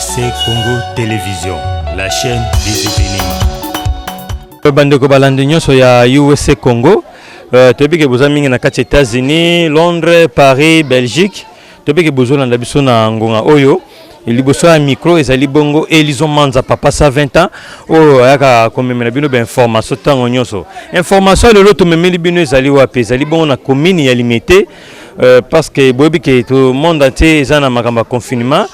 USA Congo Télévision, la chaîne des événements. Bandeko balandinyo so ya USA Congo, tobi ke bozami na kati États-Unis, Londres, Paris, Belgique, tobi ke bozolanda biso na ngonga oyo. Liboso ya micro ezali bongo Elison Manza papa sa 20 ans o ayaka komemela bino ba information tango nyonso. Information lelo to memeli bino ezali wapi ezali bongo na commune ya Limité parce que boyebi ke to monde entier ezana makamba confinement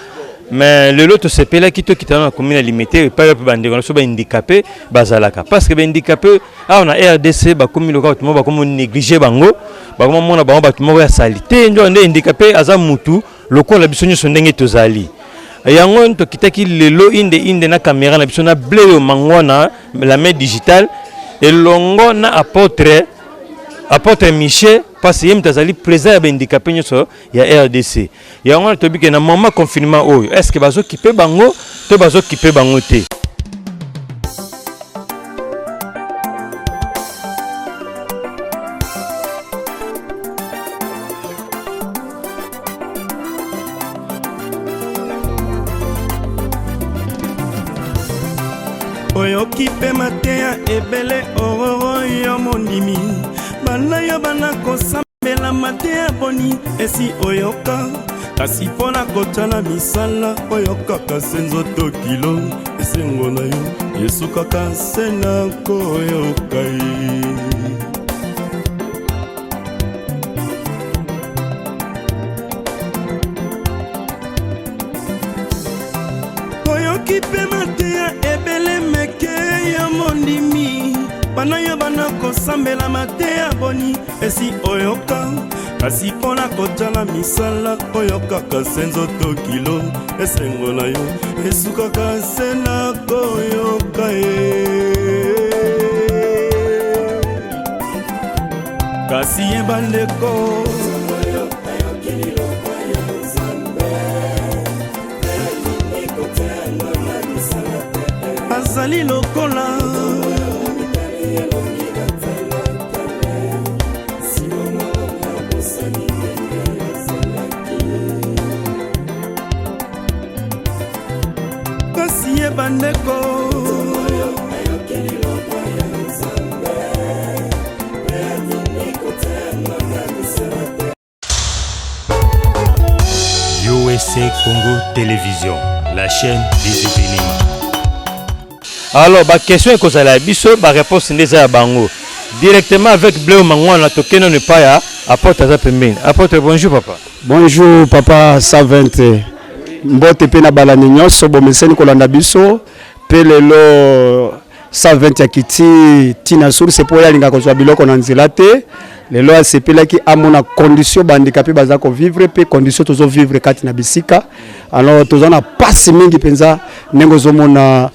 mais lelo to sepela kito kitana na commune ya Limité pa pe bandeko so ba handicapé bazalaka parce que ba handicapé a on a RDC ba komi loka to ba komo négliger bango ba komo mona bango ba to mo ya salité ndio ndé handicapé aza mutu lokola biso nyonso ndenge tozali. Yango to kitaki lelo inde na caméra na biso na bleu mangwana la main digitale et longo na apôtre Michel parce que mtazali présent ya handicapé nyoso ya RDC. Yango to bike na moment confinement oyo est-ce que bazo kipe bango to bazo kipe bango te. Oyo kipe matea ebele ororo yo mondimi bana yo bana kosambela matea boni esi oyoka kasi pona kotala misala oyoka kasenzo to kilo esengo na yo yesu kaka sena koyoka oyo kipe matea ebele meke ya mondimi bana yo bana kosambela matea boni esi oyoka kasi pona kotala misala oyoka kasenzo to kilo esengo na yo esukaka sena koyoka kasi ebandeko azali lokola kasi ebandeko USA Congo Télévision, la chaîne des événements. Alors, la question est que la biso, la réponse est à bango. Directement avec Bleu Mangwana, tokeno ne pas ya apporte à pembeni. Apporte bonjour papa. Bonjour papa 120. Mbote pe na balani nyonso bomeseni kolanda biso pe lelo 120 ya kiti tina sur c'est pour ya linga ko biloko na nzela te. Lelo asepelaki amona condition bandicapé baza ko vivre pe condition tozo vivre kati na bisika. Alors tozo na passe mingi penza nengo zomona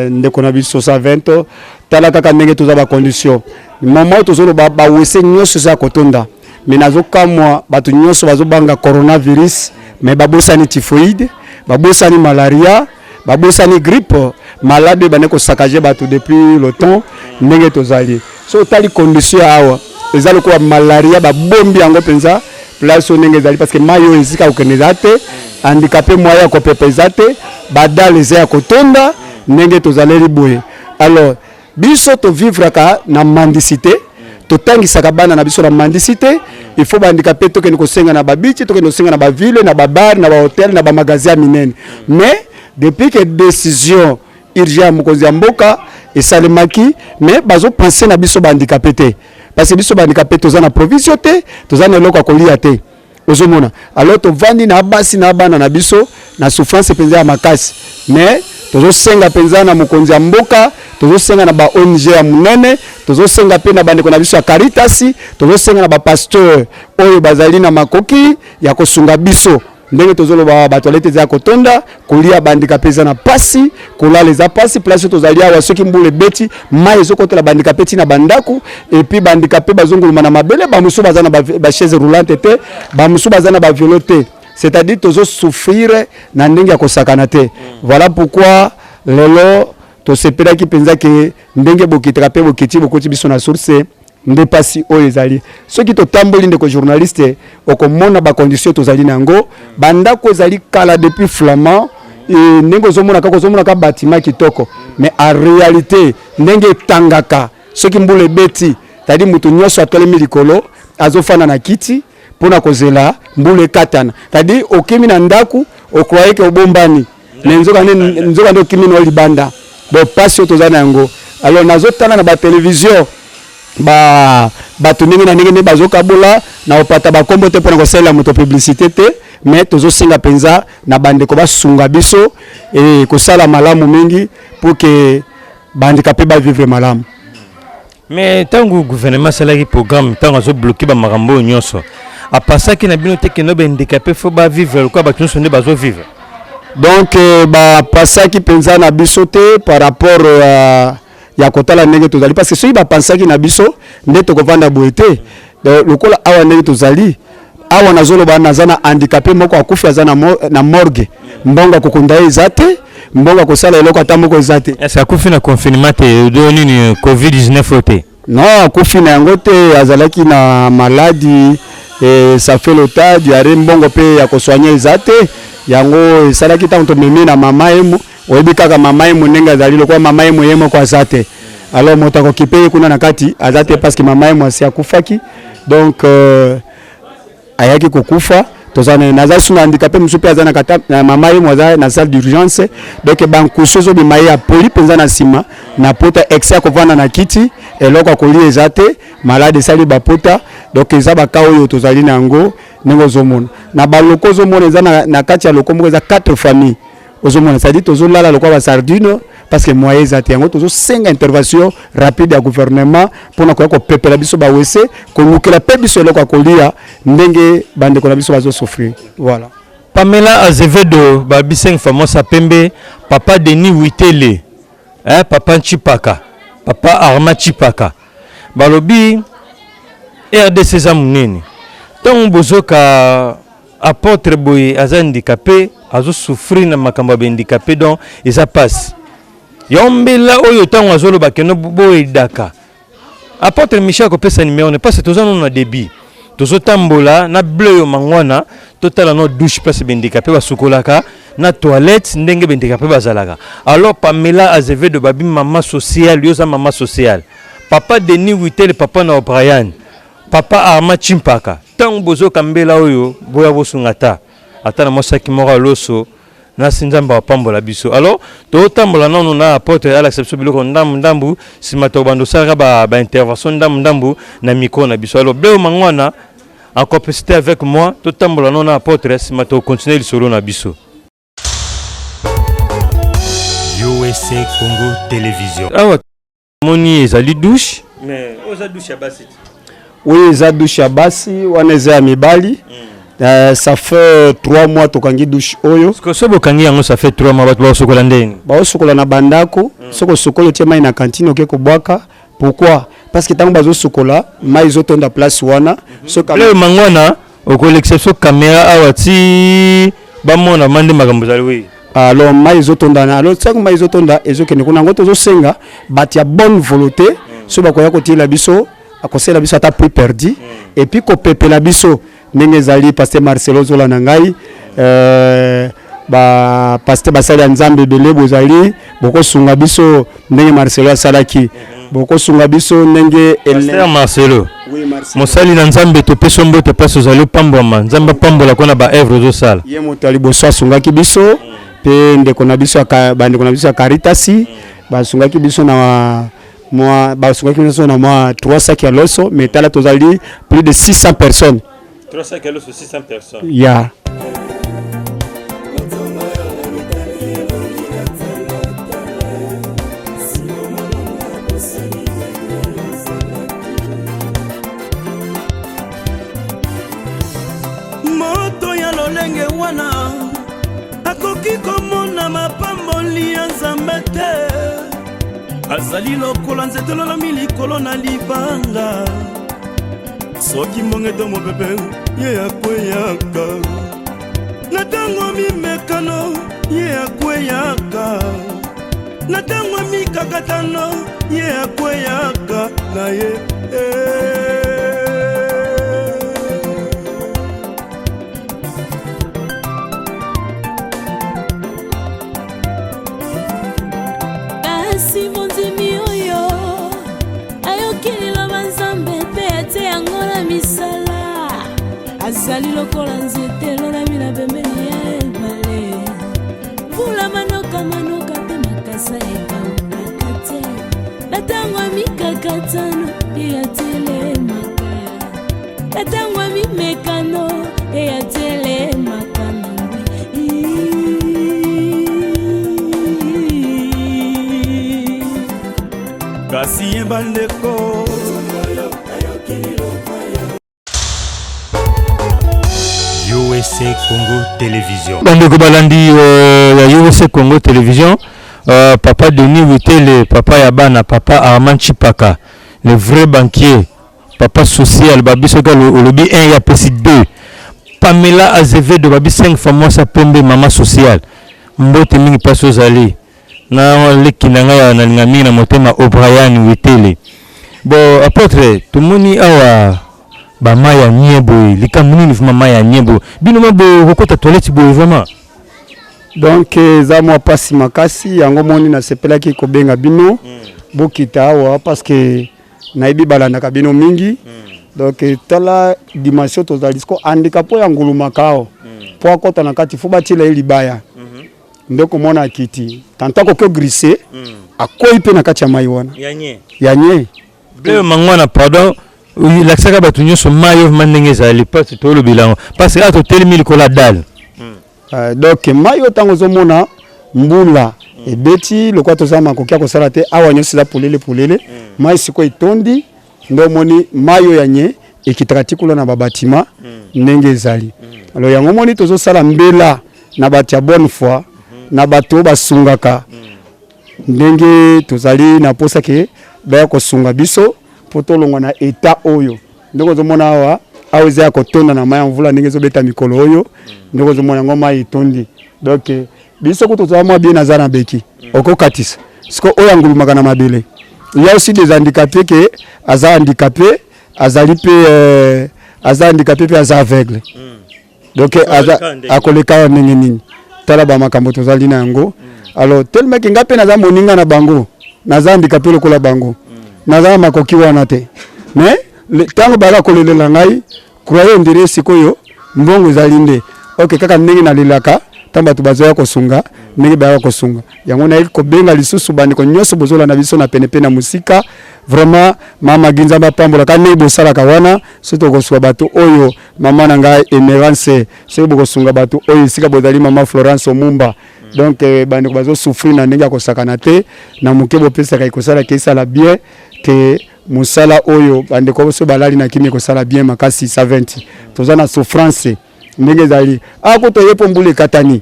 ndeko na biso 120 tala kaka ndenge toza ba condition. Moment tozo ba wese nyonso za kotonda. Menazo kamwa batu nyonso bazo banga coronavirus mais babosani typhoïde, babosani malaria, babosani grippe, malade baneko saccager batu depuis le temps ndenge tozali. So tali condition awa ezali ko malaria babombi yango penza place ndenge ezali parce que mayo ezika okenezate handicapé moya ko pepezate badale za kotonda ndenge tozali boye. Alors biso to vivre ka na mendicité totangisaka bana na biso na mendicité il faut handicapé to ke ko senga na babichi to ke no senga na ba ville na ba bar na ba hotel na ba magasin minene mais depuis que décision urgente mokonzi ya mboka esalemaki mais bazo penser na biso handicapé te parce que biso handicapé toza na provision te toza na eloko kolia te ozomona alors to vandi na basi na bana na biso na souffrance penza ya makasi mais tozo senga penza na mokonzi ya mboka tozo senga na ba ONG ya munene tozo senga pe na bandeko na biso ya Caritas tozo senga na ba pasteur oyo bazali na makoki ya kosunga biso ndenge tozoloba ba toilette za kotonda kolia bandicapé za na pasi kolala za pasi place tozali awa soki mbule beti mai ezokotela bandicapé tina bandaku et puis bandicapé bazonguluma na mabele ba musu bazana ba chaise roulante te ba musu bazana ba vélo te c'est-à-dire tozo souffrir na ndenge ya kosakana te. Voilà pourquoi lelo to sepela ki penza ke ndenge bokitaka pe bokiti bokoti biso na source nde pasi oyo ezali soki totamboli ndeko journaliste okomona bacondition tozali nango bandako ezali kala depuis flamand ndenge ozomona ka bâtiment kitoko mais en réalité ndenge etangaka soki mbula ebeti tadi mutu nyonso atolemi likolo azofana na kiti mpona kozela mbula ekatana tadi okimi na ndaku okroye ke obombani nzoka nde okimi no libanda bo pasi oyo tozali nango alors nazotala na batelevizio bato ndenge na ndenge nde bazokabola na opata bakombo te mpona kosalela moto publicité te mais tozosenga mpenza na bandeko basunga biso kosala malamu mingi pour que bandikape bavivre malamu. Mais tango gouvernement salaki programme tango azobloqué bamakambo oyo nyonso apasaki na bino te keno bandikape fo bavivre lokola bato nyonso nde bazovivre donc bapasaki mpenza na biso te par rapport ya kotala ndenge tozali parce que soki bapensaki na biso nde tokovanda boye te lokola awa ndenge tozali awa nazoloba naza na handicapé moko akufi aza na morgue mbongo akokunda ye eza te mbongo akosala eloko ata moko eza te. Est-ce akufi na confinement te do nini covid-19 te? Non, akufi na yango te azalaki na maladie ça fait longtemps diarrhée mbongo pe ya kosoigner eza te yango esalaki ntango tomemi na mama emo oyebi kaka mama emo ndenge azali lokola mama emo ye moko aza te alors moto akokipe ye kuna na kati aza te parce que mama emo asi akufaki donc ayaki kokufa tozana naza suna handicapé musu pe aza na kata na mama emo aza na salle d'urgence donc bankusu ezobima ye apoli mpenza na nsima na pota excès akovanda na kiti eloko akolia eza te malade esali bapota donc eza baka oyo tozali na yango ndenge ozomona na baloko ozomona eza na kati ya loko moko eza 4 familles ozomona c'est-à-dire tozolala lokola basardine parce que moyen eza te yango tozosenga intervention rapide ya gouvernement mpona koya kopepela biso bawese kolukela mpe biso eloko akolia ndenge bandeko na biso bazosouffrir. Voilà. Pamela Azevedo babiseng famosa pembe papa Denis Witele papa Nchipaka papa Arma Chipaka balobi RDC za munene ntango bozoka apôtre boye aza handicapé azo souffrir na makambo ya handicapé donc eza passe yombela oyo ntango azoloba keno boye daka apôtre Michel kopesa numéro ne passe tozana na débit tozotambola na bleu mangwana totala no douche place handicapé basukolaka na toilette ndenge handicapé bazalaka. Alors Pamela Azevedo babi mama sociale yoza mama sociale papa Denis Witele papa na Brian papa Arma Chimpaka tango bozo kambela oyo boya bosungata ata na mosaki moko loso na sinzamba wapambola biso. Alors totambola nanu na apôtre à l'exception biloko ndambu simato bando saka ba intervention ndambu na micro na biso. Alors bleu mangwana en complicité avec moi totambola nanu na apôtre simato continuer le solo na biso. USA Congo Télévision. Awa moni ezali douche mais oza douche ya basi. Oui, eza douche ya basi wana eza ya mibali. Ça fait 3 mois tokangi douche oyo. Parce que sobo kangi yango ça fait 3 mois bato ba sokola ndeni. Ba sokola na bandako, soko sokolo tie mai na cantine oke ko bwaka. Pourquoi? Parce que tango bazo sokola, mai zotonda place wana. Soka le mangwana oko l'exception caméra awati ba mona mande makambo zali oui. Alors mai zotonda na alors tango mai zotonda ezokene kuna ngoto zosenga batia bonne volonté so bakoya ko tiela biso akosela biso ata prix perdu et puis ko pepela biso ndenge zali pasteur Marcelo Zola na ngai ba pasteur basali nzambe belé bozali boko sunga biso ndenge Marcelo asalaki boko sunga biso ndenge pasteur Marcelo oui Marcelo mosali na nzambe to peso mbote place ozali pambwa nzambe pambola kona ba œuvre zo sala ye motali boso asungaki biso pe ndeko na biso bandeko na biso ya Caritas basungaki biso na moi basungaki biso na moi 3 sacs ya loso mais tala tozali plus de 600 personnes. 300 kilos sur 600 personnes. Yeah. Moto ya lolenge wana akoki komona mapamboli ya Nzambe te azali lokola nzete lolomi likolo na libanga soki mbongeto mopepe ye akweyaka na tango mimekano ye akweyaka na tango mikakatano ye akweyaka na ye azali lokola nzete elolabi na pembeni ya ebale mbula manoka te makasa ekaunaka te batango mikakatano eyatelemaka batango mimekano eyatelemaka kasi ebandeko USA Congo Télévision. Bandeko balandi ya USA Congo Télévision, papa Denis Witele, papa Yabana, papa Armand Chipaka, le vrai banquier, papa social, babi soka le lobby 1 ya pesi 2. Pamela Azevedo babi 5 fameux sa pembe mama social. Mbote mingi paso zali. Na leki nanga ya na ngami na motema O'Brien Witele. Bon apôtre, tumoni awa ba maya nyebo likamuni ni mama ya nyebo bino mabo kokota toilette boy vraiment donc za moi pasi makasi yango moni na sepelaki ko benga bino bokita awa parce que naibi balanda ka bino mingi donc tala dimension tozalisko handicap ya nguluma kao po akota na kati fuba tila libaya ndeko mona kiti tantako ko grisser akoi pe na kati ya mai wana yanye bleu mangwana pardon l'accès batu nyonso mayo mandenge zali parce to lo bilango parce que ato telemi likola dal donc mayo tango zomona mbula ebeti lokwa tozama kokia kosala te awa nyonso za polele mai siko itondi ndo moni mayo yanye ekitratikula na babatima ndenge zali alors yango moni tozo sala mbela na batia bonne foi na bato basungaka ndenge tozali na posa ke ba ko sunga biso potolongwa na eta oyo ndoko zomona awa aweze ya kotonda na maya mvula ndenge zobeta mikolo oyo ndoko zomona ngoma itondi donc biso ko tozwa mwa bien azana beki okokatisa siko oyo ngulumaka na mabele il y a aussi des handicapés que aza handicapé azali pe aza handicapé pe aza aveugle donc aza akoleka ndenge nini tala ba makambo tozali na yango alors tellement que ngape naza moninga na bango naza handicapé lokola bango naza makoki wana te mais tango bala kolelela ngai croyez ndire sikoyo mbongo zalinde OK kaka ndenge na lelaka tamba tu bazoya kosunga ndenge bala kosunga yango na ko benga lisusu bandi ko nyoso bozola na biso na penepe na musika vraiment mama ginza bapambola ka ne bosala ka wana soto ko swa bato oyo mama na ngai Emerance se boko sunga bato oyo sika bozali mama Florence Omumba donc bandi ko bazo souffrir na ndenge ko sakana te na mukebo pesa ka ikosala kesa la bien que musala oyo bande ko so balali na kimi ko sala bien makasi 120 tozana souffrance ndenge zali akoto yepo mbule katani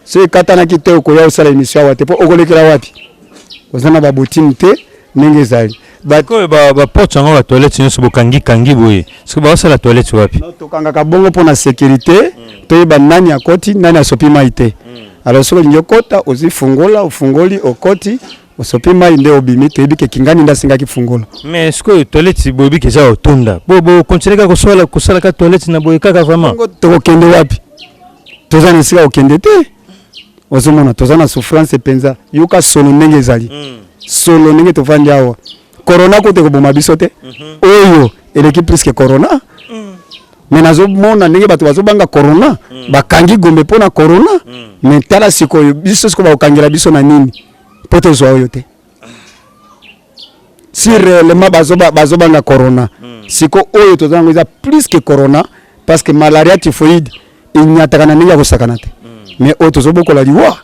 so katana kite ko ya usala emission wate po okolekela wapi ozana babotini te ndenge zali bako ba porte ngo ba toilette nso bokangi kangi boye siko ba usala toilette wapi to kanga ka bongo pona sécurité to ba nani akoti nani asopi maite alors so nyokota ozifungola ufungoli okoti osopi mai nde obimi to ebike kingani ndasinga kifungola mais est-ce que toilette bobi ke za otonda bo continuer ka kosala ka toilette na boye kaka vraiment to kende wapi tozana sika okende te ozomona tozana souffrance penza yuka solo ndenge zali solo ndenge tovandi awa corona ko te ko boma biso te oyo eleki plus que corona mais nazomona ndenge bato bazobanga corona bakangi gombe pona corona mais tala sikoyo biso siko ba okangela biso na nini poto zo oyo te si réellement bazobanga corona siko oyo tozango za plus que corona parce que malaria typhoïde inyataka na ndenge kosakana te mais oyo tozobokola liwa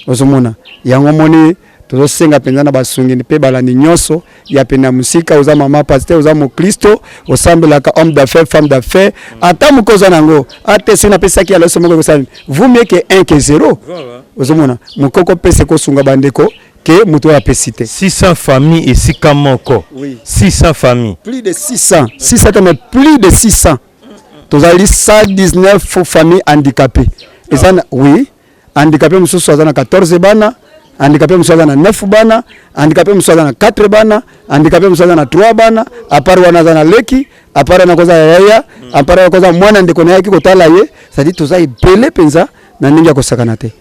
ozomona yango moni tozosenga penza na basungi pe balandi nyonso ya pena musika oza mama pasteur oza mo Kristo osambelaka homme d'affaires femme d'affaires ata mukoza nango ate sina pesa ki aloso moko kosala vous mieux que 1 que 0 ozomona mukoko pese ko sunga bandeko que muto ya pesite 600 familles et 6 moko oui 600 familles plus de 600 mais plus de 600 tozali 119 familles handicapées et ça oui handicapé mususu azana 14 bana handicapé mususu na 9 bana handicapé mususu na 4 bana handicapé mususu na 3 bana apart wana zana leki apart na koza yaya apart koza mwana ndeko na yaki kotala ye ça dit toza ibele penza na ndenge ya kosakana te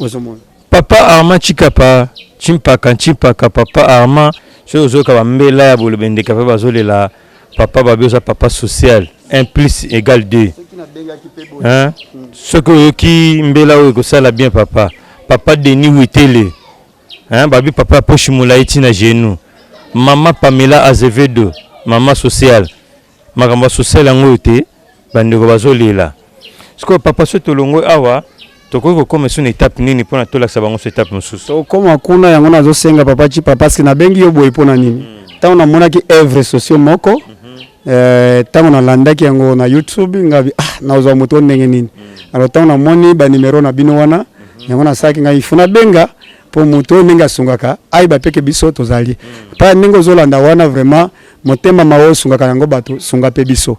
ozomona papa Armand Chikapa Chimpaka papa Armand ceux ozoka bambela ya bolobende kape bazolela papa babeoza papa social 1 plus égale 2 hein ce que qui mbela o ko sala bien papa Denis Witele hein babi papa poche mulaiti na genou maman Pamela Azevedo maman social makamba social yango te bandeko bazolela ce que papa soto longo awa toko comme une étape nini pona to la sabango cette étape mosusu to comme kuna yango nazo senga papa chipa parce que na bengi yo boy pona nini tango na mona ki œuvre socio moko tango na landaki yango na YouTube ngabi na ozo moto ndenge nini alors tango na moni ba numéro na bino wana yango na saki ngai funa benga po moto ndenge sungaka ai ba peke biso tozali pa ndenge zolanda wana vraiment motema mawo sungaka yango bato sunga pe biso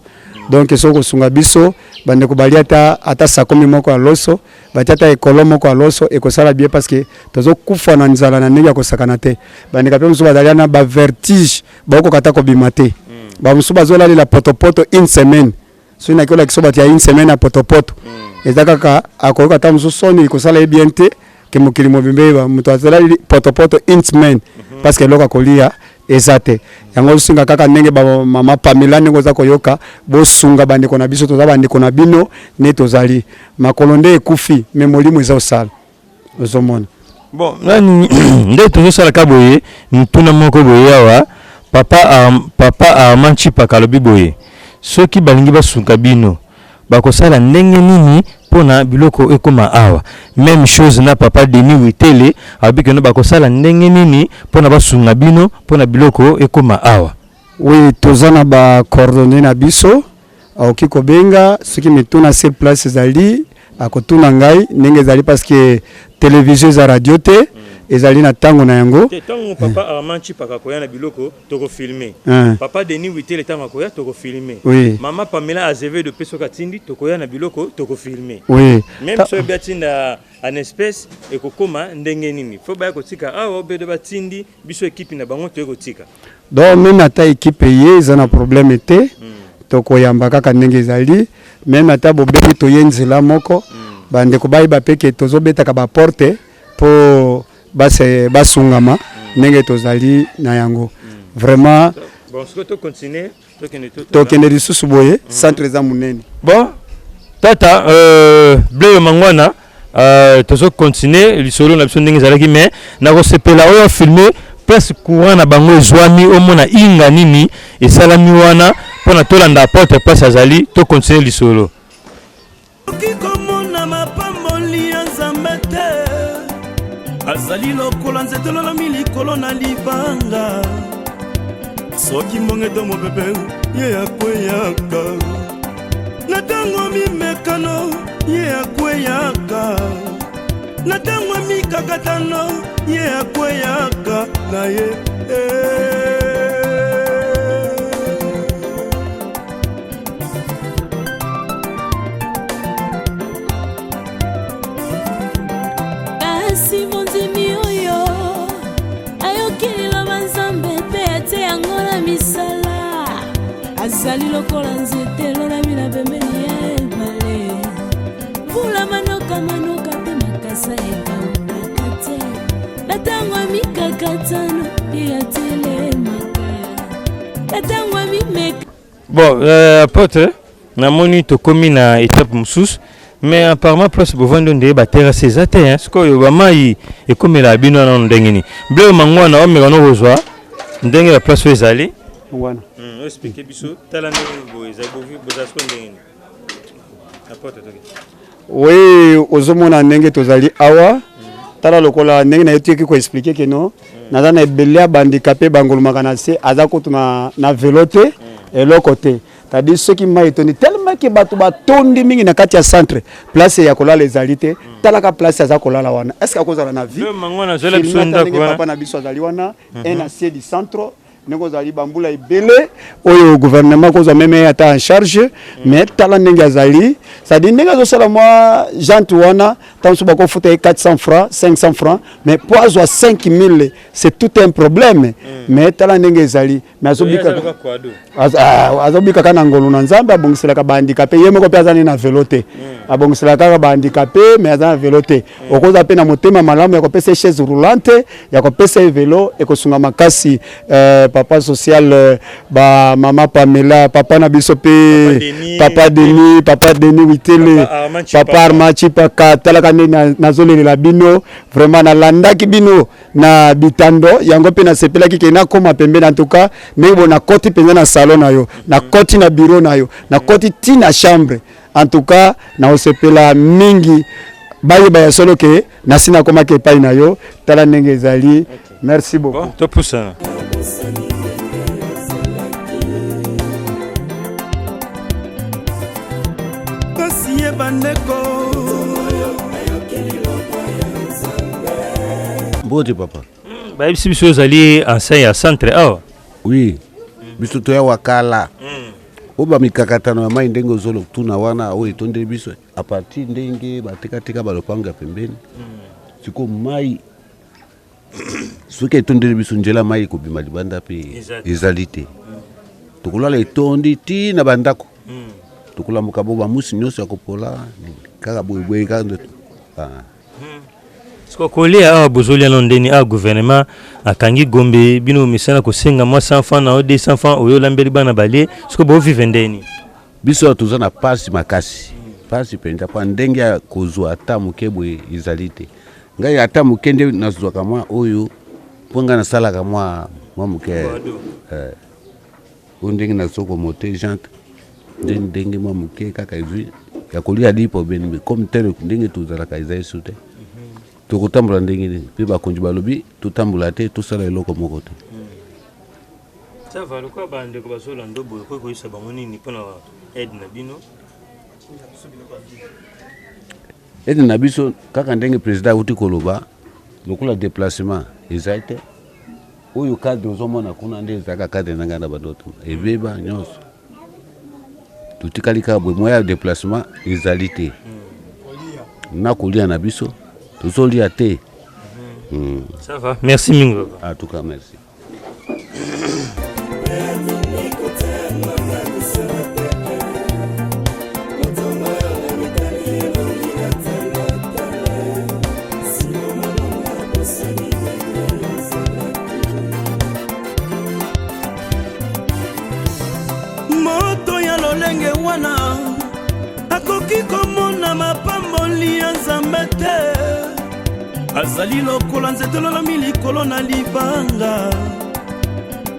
donc soko sunga biso bande ko baliata ata sakomi moko ya loso batata ekolo moko ya loso ekosala bien parce que tozo kufa na nzala na ndenge ya kosakana te bande ka pe musu badalia na ba vertige ba ko kata ko bimate ba musu bazola la potopoto une semaine so ina kola kisoba ya une semaine à potopoto ezaka ka akoka ta musu soni ekosala bien te ke mokili mobimbe ba mutu azala potopoto une semaine parce que loka kolia ezate yango sunga kaka ndenge ba mama Pamela ndeko za koyoka bo sunga bande kona biso toza bande kona bino ne tozali makolonde ekufi memolimu eza osala ozomona bon nani nde tozo sala ka boye ntuna moko boye awa papa amanchi pakalobi boye soki balingi basunga bino bakosala ndenge nini pona biloko ekoma awa même chose na papa Denis Witele abike no bakosala ndenge nini pona basunga bino pona biloko ekoma awa oui tozana ba coordonner na biso oki kobenga soki mituna sur place ezali akotuna ngai ndenge ezali parce que télévision za radio te ezali na tango na yango tango papa Armanchi pakakoya na biloko toko filmer papa Denis Witele tango akoya toko filmer maman Pamela Azevedo peso katindi tokoya na biloko toko filmer même so biatinda en espèce ekokoma ndenge nini fo ba kotika awa obedo batindi biso équipe na bango to kotika donc même ata équipe ye zana problème te tokoyamba kaka ndenge ezali même ata bobeki toyenzela moko bande ko bayi ba peke tozobeta ka ba porte po basungama ndenge tozali na yango vraiment bon ce que to continuer to kende lisusu boye centre za munene bon tata Bleu Mangwana tozo continuer lisolo na biso ndenge zalaki mais na ko sepela oyo filmer presque courant na bango ezwami omona inga nini esalami wana pona tolanda porte place azali to continuer lisolo azali lokola nzete lolomi likolo na libanga soki mbongeto mopepe ye akweyaka na ntango mimekano ye akweyaka na ntango mikakatano ye akweyaka na ye azali lokola nzete lolami na pembeni ya ebale vula manoka te makasa ekauka te batango ya mikakatano ya telemaka batango ya mimeka bon apotre namoni tokomi na étape mosusu mais apparemment place bovando ndeye baterrasse eza te sikoyo bamai ekomela bino nano ndenge nini Bleu Mangwana omeka no kozwa ndenge ya place oyo ezali wana expliquer biso tala ndenge boza bozasko ndenge apote toki oui ozomona ndenge tozali awa tala lokola ndenge na yotieki ko expliquer que non naza na ebele bandicapé bangolumaka na se aza kutu na vélo te eloko te tadi soki mai etoni tellement que bato batondi mingi na kati ya centre place ya kolala ezali te talaka place aza kolala wana est ce que akozala na vie mangwana zola biso ndako papa na biso azali wana un ancien du centre Nego zali bambula ibele oyo gouvernement kozwa même ata en charge mais tala ndenge azali ça dit ndenge zo sala moi gente wana tanso bako futa 400 francs 500 francs mais pour azwa 5000 c'est tout un problème mais tala ndenge ezali mais azobika kana ngolo na nzamba bongisela ka bandika pe yemo ko pezani na velote abongisela kaka ba handicapé mais aza vélo te okoza pe na motema malamu ya kopesa chaise roulante ya kopesa vélo ekosunga makasi papa social ba mama Pamela papa na biso pe papa Denis Witele papa Armachi paka talaka ne nazolela bino vraiment na landaki bino na bitando yango pe na sepelaki ke na koma pembeni en tout cas mais bon na koti penza na salon na yo na koti na bureau na yo na koti ti na chambre en tout cas na osepela mingi baye baya solo ke na sina koma ke pai na yo tala ndenge ezali merci beaucoup bon to poussa kasi bandeko Bodi papa. Bah si biso zali enseigne à centre ah Oui. Biso to ya wakala. Oba mikakatano ya mai ndenge zolo tuna wana o itonde biso a partir ndenge batika balopanga pembeni. Siko mai suke itonde biso njela mai ko bima libanda pe ezalite. Tukulala itondi ti na bandako. Tukula mukaboba musi nyoso ya kopola kaka boyeboy kando. Sko kolia bozoli alondeni gouvernement akangi gombe bino misana ko senga moi 100 francs na 200 francs oyo lambeli bana bale sko bo vivendeni biso tuzana pasi makasi pasi penda pa ndenge ya kozwa ata mukebwe izalite ngai ata mukende nazwa kama oyo ponga na sala kama muke ndenge na soko mote jante ndenge muke kaka izwi ya kolia dipo ben comme tel ndenge tuzala kaizai sute tukutambula ndenge ni piba kunji balobi tutambula te tusala eloko moko te ça va quoi bande ko basola ndobo ko isa bamoni ni pona aide na bino aide na biso kaka ndenge president uti koloba lokula déplacement exacte oyo cadre zomona kuna ndenge zaka cadre nanga na badoto ebeba nyonso tutikali ka bwe moya déplacement ezalité na kolia na biso Tuzoli ate. Ça va. Merci Mingo. En tout cas, merci. Moto ya lolenge wana akoki komona mapamboli ya Nzambe te azali lokola nzete lolomi likolo na libanga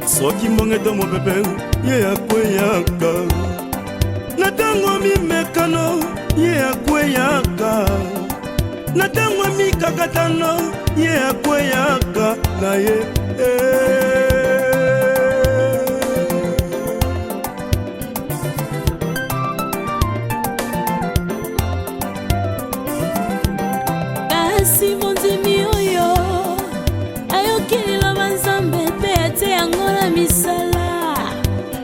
soki mbongeto mopepe ye akweyaka na ntango mimekano ye akweyaka na ntango mikakatano ye akweyaka na ye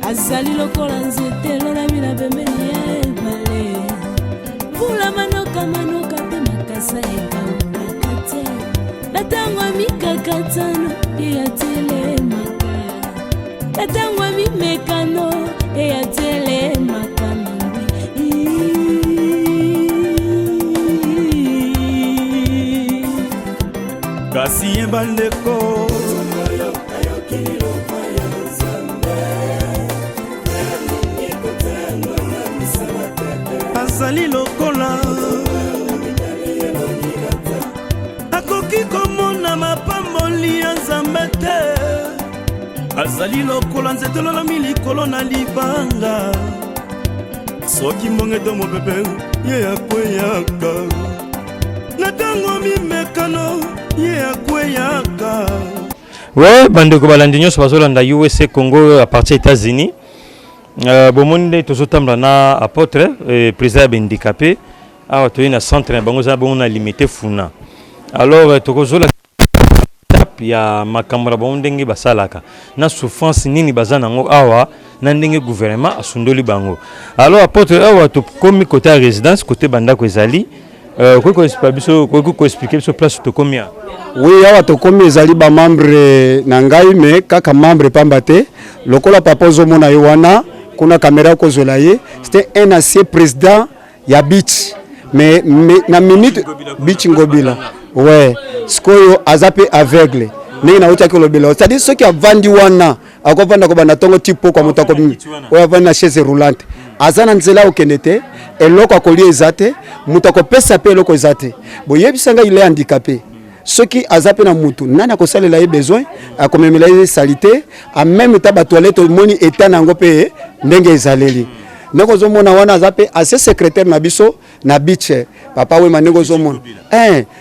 azali lokola nzete lolabi na pembeni ya ebale vula manoka te makasa ekawukaka te na ntango ya mikakatano eyatelemaka na ntango ya mimekano eyatelemaka kasi ye bandeko azali lokola akoki komona mapamboli ya Nzambe te azali lokola nzete lolomi likolo na libanga soki mbongeto mopepe ye akweyaka na ntango mimekano ye akweyaka ouais bandeko balandi nyonso bazolanda USA Congo à partir États-Unis bomoni tozotambula na apôtre président handicapé awa toyi na centre na bango za bongo na limité funa alors tokozola tape ya makambo na bango ndenge basalaka na souffrance nini baza nango awa na ndenge gouvernement asundoli bango alors apôtre awa tokomi côté résidence côté bandako ezali ko expliquer biso place tokomia oui awa tokomi ezali ba membre na ngai me kaka membre pamba te lokola papa ozomona yo wana kuna caméra kozwela ye c'était un ancien président ya beach mais na minute bichingobila ouais sikoyo azape aveugle ndenge nauti akolobela c'est-à-dire ceux qui avandi wana akovanda kobanda ntongo tipo kwa moto akomi oyo avandi na chaise roulante aza na nzela okende te eloko akolia eza te moto akopesa mpe eloko eza te boyebisanga ile handicapé soki aza mpe na mutu nani akosalela ye besoin akomemela ye salite en même temps batoilette omoni eta na yango mpe ndenge ezaleli ndenge ozomona wana aza mpe ase secrétaire na biso na biche papa wema ndenge ozomona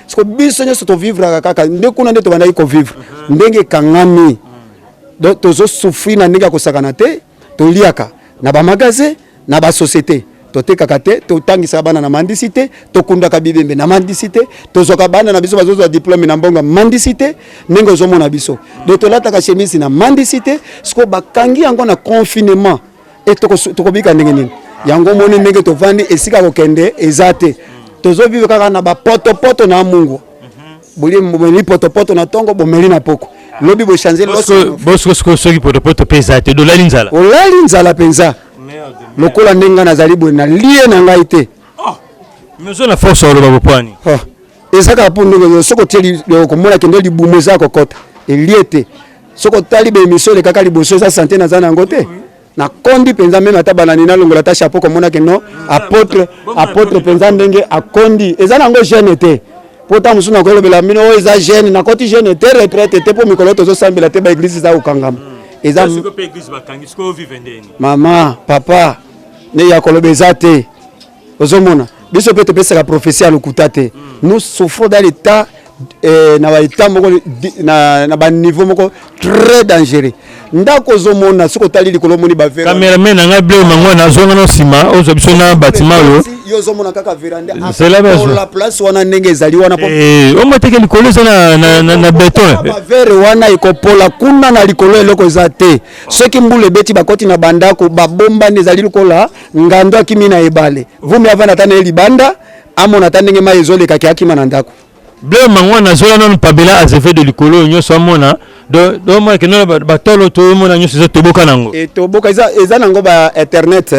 siko biso nyonso tovivraka kaka nde kuna nde tobandaki kovivre ndenge ekangami tozosouffrir na ndenge ya kosakana te toliaka na bamagasin na basociété totekaka te totangisaka bana na mandisi te tokundaka bibembe na mandisi te tozwaka bana na biso bazozwa diplôme na mbongo mandisi te ndenge ozomona biso do tolataka chemise na mandisi te siko bakangi yango na confinement e tokobika ndenge nini yango moni ndenge tovandi esika kokende eza te tozovivre kaka na bapotopoto na mungu bomeli potopoto na ntongo bomeli na poko lobi bochange soki potopoto mpe eza te dolali nzala olali nzala mpenza lokola ndenge nazali boye na lie na ngai te mais na force oloba bopwani ezaka mpo ndenge soko tie komona kende libumu eza kokota elie te soko tali bemission lekaka liboso eza sante naza nango te na kondi mpenza meme ata banani nalongola ta chapeau komona ke no apôtre mpenza ndenge akondi eza nango jeune te po ta mosusu nakolobela mino oyo eza jeune nakoti jeune te retraite te mpo mikolo tozosambela te baeglise eza kokangama eza mama papa ne ya koloba eza te ozomona biso mpe topesaka prophétie ya lokuta te nous souffrons dans l'état na baétat moko na baniveau moko très dangereux ndako ozomona soki otali likolo omoni bavera cameraman nanga ble mango nazonga na nsima ozwa biso na bâtiment oyo yo ozomona kaka veranda la place wana ndenge ezali wana omoteke likolo eza na beton bavere wana ekopola kuna na likolo eloko eza te soki mbula ebeti bakoti na bandako babombani ezali lokola ngando akimi na ebale vumi avanda ata na ye libanda amona ata ndenge mai ezolekaki akima na ndako ble mango nazola nano pabela azeve de likolo nyonso amona do mona keno batolo to mona nyonso eza toboka nango toboka eza nango ba internet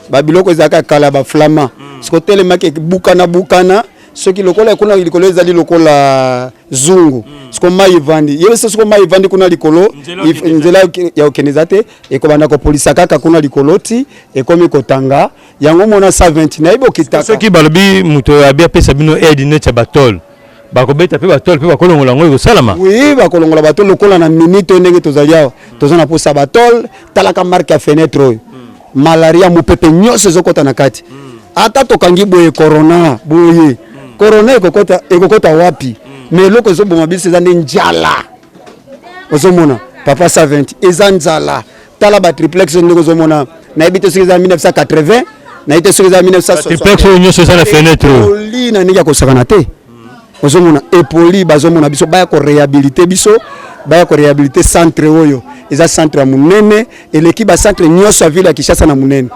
babiloko ezalaka kala baflama siko telemaki bukana soki lokola kuna likolo ezali lokola zungu siko mai evandi yebisa siko mai evandi kuna likolo nzela ya okende eza te ekobanda kopolisa kaka kuna likolo ti ekomi kotanga yango mona 120 nayebi okitaka soki balobi moto abi apesa bino aide neti ya batole bakobeta mpe batole mpe bakolongola yango ekosalama oui bakolongola batole lokola na minute oyo ndenge tozali awa toza na posa batole talaka marke ya fenêtre oyo malaria mopepe nyonso ezokota na kati ata tokangi boye corona boye corona ekokota wapi mais eloko ezoboma biso eza nde njala ozomona papa 120 eza nzala tala batriplex ndenge ozomona nayebi te soki eza 1980 nayebi te soki eza 1960 oyo nyonso eza na fenêtre oli na ndenge ya kosakana te ozomona epoli bazomona biso baya koréhabilite biso baya koréhabilite centre oyo eza centre ya monene eleki bacentre nyonso ya ville ya Kinshasa na monene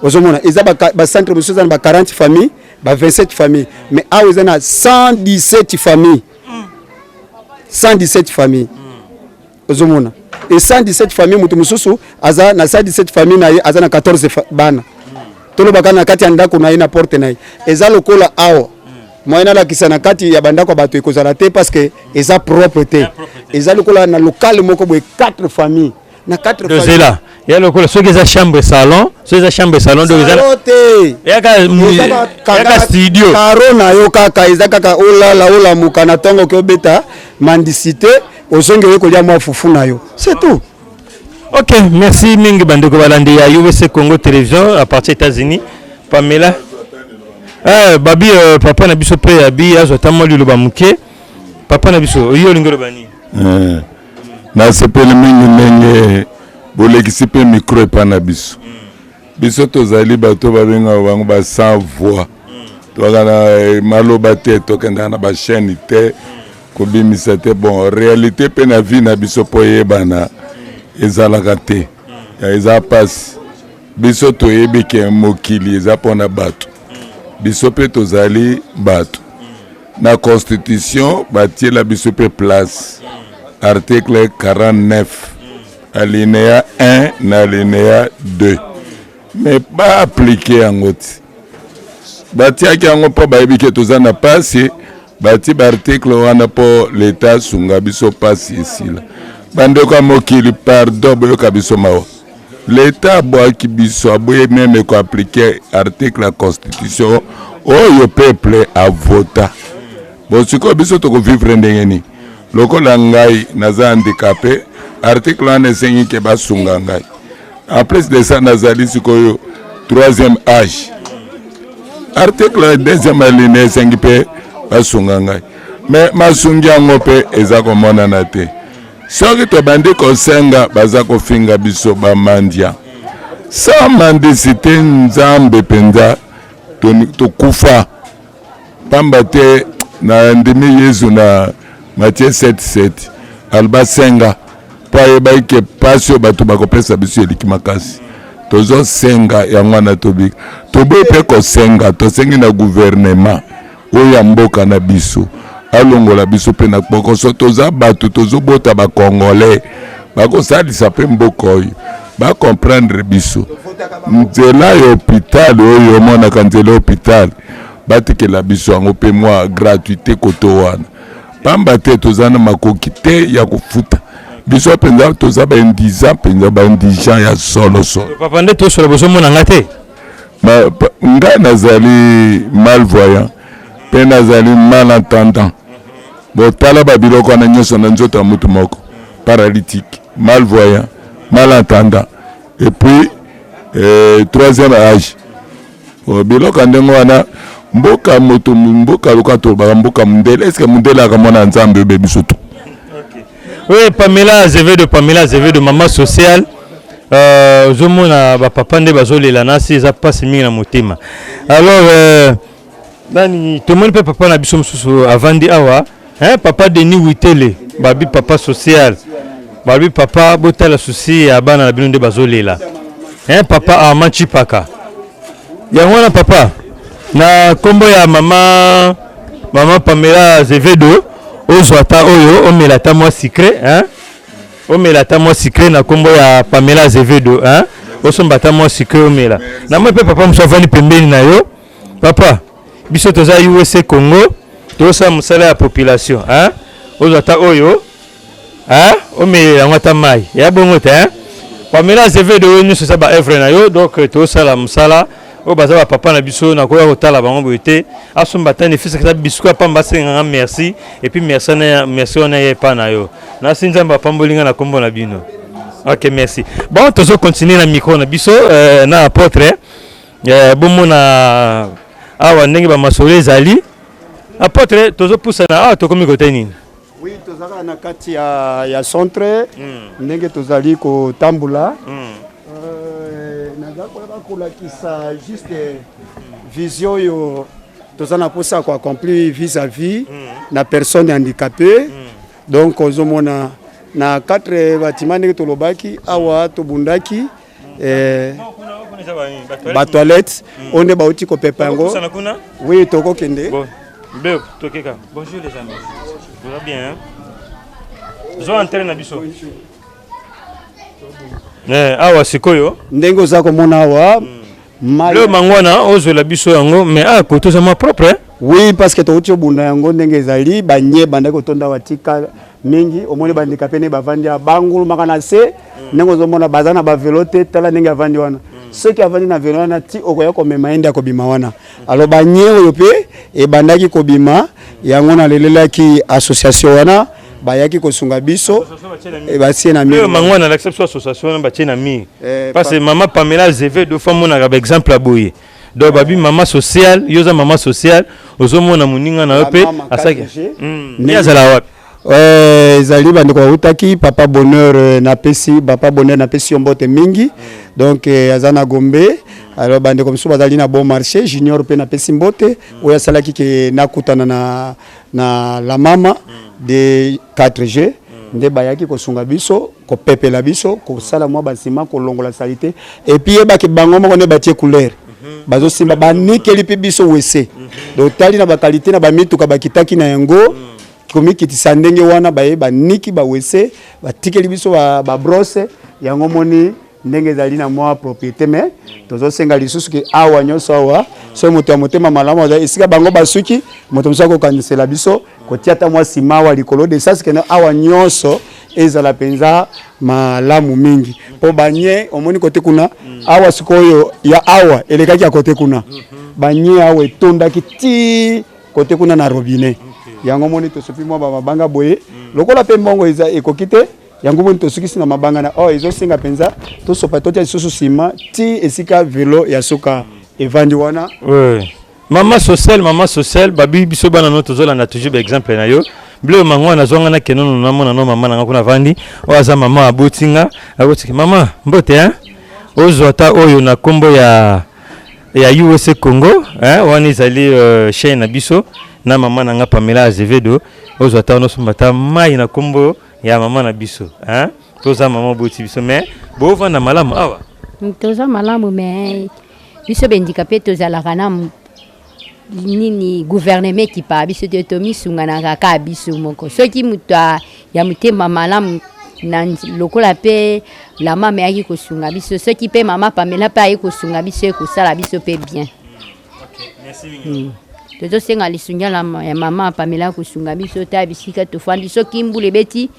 ozomona eza bacentre mosusu eza na ba 40 familles ba 27 familles mais awa eza na 117 familles 117 familles ozomona et 117 familles mutu mosusu aza na 117 familles na ye aza na 14 bana tolobaka na kati ya ndako na ye na porte na ye eza lokola awa moyena lakisa na kati ya bandako bato ekozala te parce que eza propre te eza lokola na local moko boye 4 familles na 4 familles là ya lokola soki eza chambre salon soki eza chambre salon donc eza studio karo na yo kaka eza kaka olamuka na ntongo keobeta mandicité ozongi oyo kolia mwa fufu na yo c'est tout. Ok, merci mingi bandeko balandi ya USC Congo Télévision à partir des États-Unis. Pamela babi papa na biso pe abi azo tamoli loba muke papa na biso yo lingolo bani na sepele mingi ndenge bolekisi pe micro epa na biso biso tozali bato babenga bango ba sans voix tokana maloba te tokenda na ba chaîne te kobimisa te bon réalité pe na vie na biso po yebana ezalaka te eza pasi biso toyebi ke mokili eza pona bato biso pe tozali bato na constitution batie la biso pe place article 49 alinéa 1 na alinéa 2 mais pas appliqué yango ti batiaki yango mpo bayebi ke toza na pasi bati baarticle wana mpo leta sunga biso pasi esila bandeko ya mokili pardon boyoka biso mawa leta abwaki biso aboye meme koaplike article ya constitution oyo peuple avota bosiko biso tokovivre ndenge nini lokola ngai naza handicapé article wana esengi ke basunga ngai en plus de ça nazali sikoyo 3e âge article 2e aline esengi mpe basunga ngai me masungi yango mpe eza komonana te soki tobandi kosenga baza kofinga biso bamandia sa mandisi te nzambe mpenza tokufa pamba te na ndimi yesu na Matthieu 7:7 albasenga po ayebaki ke pasi oyo bato bakopesa biso eliki makasi tozosenga yango wana tobika toboyi mpe kosenga tosengi na gouvernement oyo ya mboka na biso alongola biso mpe na bokoso toza bato tozobota bakongolais bakosalisa mpe mboka oyo bakomprendre biso nzela ya hôpital oyo omonaka nzela ya hôpital batikela biso yango mpe mwa gratuité koto wana pamba te toza na makoki te ya kofuta biso mpenza toza baindiza mpenza baindigent ya solosolo papa nde tosola bozomonanga te ngai nazali malvoyant mpe nazali malentendant botala babiloko wana nyonso na nzoto ya mutu moko paralytique malvoyant malentendant et puis 3e âge biloko ndenge wana mboka moto mboka luka tolobaka mboka mundele est-ce que mundele akamona nzambe oyo biso tu oui Pamela Azevedo mama sociale ozomona bapapa nde bazolela nasi eza mpasi mingi na motema alors nani tomoni mpe papa na biso mosusu avandi awa papa Denis Witele babi papa social babi papa botala susi ya bana na bino nde bazolela papa Armand Chipaka yango wana papa na kombo ya mama Pamela Azevedo ozwata oyo omela ta mwa secret omela ta mwa secret na kombo ya Pamela Azevedo osomba ta mwa secret omela na mwa pe papa msavani pembeni na yo papa biso toza USA Congo tosa musala ya population ozwata oyo omela yango ta mai ya bongo te Pamela Azevedo oyo nyonso eza ba œuvre na yo donc tosala musala o baza papa na biso na koya kotala bango boyete asomba tane fils ka biscuit pamba senga merci et puis merci on est pas na yo na sinzamba pambolinga na kombo na bino. OK merci. Bon tozo continuer na micro na biso na apôtre bomo na awa ndenge ba masole zali apôtre tozo poussa na to komi kote nini. Oui tozaka na kati ya centre ndenge tozali ko tambula kolakisa juste vision yo tozana posa ko accomplir vis-à-vis na personne handicapée donc ozomona na 4 bâtiments ndenge tolobaki awa tobundaki ba toilette onde ba uti ko pepa yango oui toko kende bon tokeka bonjour les amis tout va bien zo entrer na biso awa sikoyo ndenge oza komona awa le mangwana ozola biso yango mais koto za ma propre oui parce que toti obunda yango ndenge ezali banye banda kotonda watika mingi omoni bandika pene bavandi bangulu makana se ndenge ozomona bazana ba velote tala ndenge avandi wana ceux qui avandi na velo wana ti okoya komema ende akobima wana alors banye oyo pe e bandaki kobima yango na lelelaki association wana bayaki kosunga biso et batie na mi mangwana l'acception association batie na mi parce que maman Pamela Azevedo famo na ba exemple aboye donc babi maman sociale yoza maman sociale ozomona muninga na yope asaki ni azala wapi ezali bandeko utaki papa bonheur na pesi mbote mingi donc azana Gombe alors bandeko mso bazali na bon marché junior pe na pesi mbote oya salaki ke nakutana na la mama de 4G nde bayaki kosunga biso ko pepela biso ko sala mwa basima ko longola salite et puis ebaki bango moko ne batie couleur bazo simba banikeli pe biso wese donc tali na ba qualité na ba mituka bakitaki na yango komi kitisa ndenge wana baye baniki ba wese batikeli biso ba brosse yango moni ndenge ezali na mwa propriété mais tozosenga lisusu ke awa nyonso awa so moto ya motema malamu aza esika bango basuki moto mosusu akokanisela biso kotia ata mwa nsima awa likolo de sasi kende awa nyonso ezala mpenza malamu mingi mpo banye omoni kote kuna awa sikoyo ya awa elekaki ya kote kuna banye awa etondaki ti kote kuna na robinet yango moni tosopi mwa bamabanga boye lokola mpe mbongo eza ekoki te yango moni tosukisi na mabanga na ezosenga mpenza tosopa totia lisusu nsima ti esika velo ya suka evandi wana. Mama social babi biso bana no tozolanda toujours ba exemple na yo bleu mangwa na zonga na kenono na mona no mama na kuna vandi oza mama abotinga abotiki mama mbote ozota oyo na kombo ya USA Congo wani zali chaîne na biso na mama na nga Pamela Azevedo ozota no sombata mai na kombo ya mama na biso toza mama boti biso mais bo vanda malamu awa toza malamu mais biso bendikapé tozalaka na nini gouvernement qui pa biso te to misungana kaka biso moko soki muto ya mutema malamu na lokola pe la mama yaki kosunga biso soki pe mama Pamela pa yaki kosunga biso ekosala biso pe bien. Merci. Toto senga lisunga la ya mama Pamela kosunga biso ta bisika to fandi soki mbule beti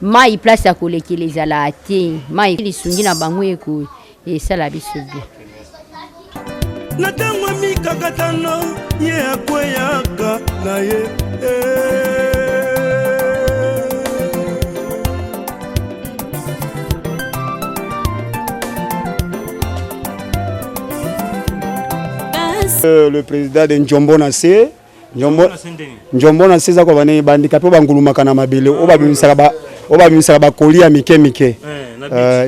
mai place ya kolekele la te mai lisungi na bango eko esala biso bien. Na tango mikakatano ye akweyaka na ye le président de Njombo Nassé Njombo Nassé za ko bane bandika pe bangulumaka na mabele obabimisaka bakoli ya mike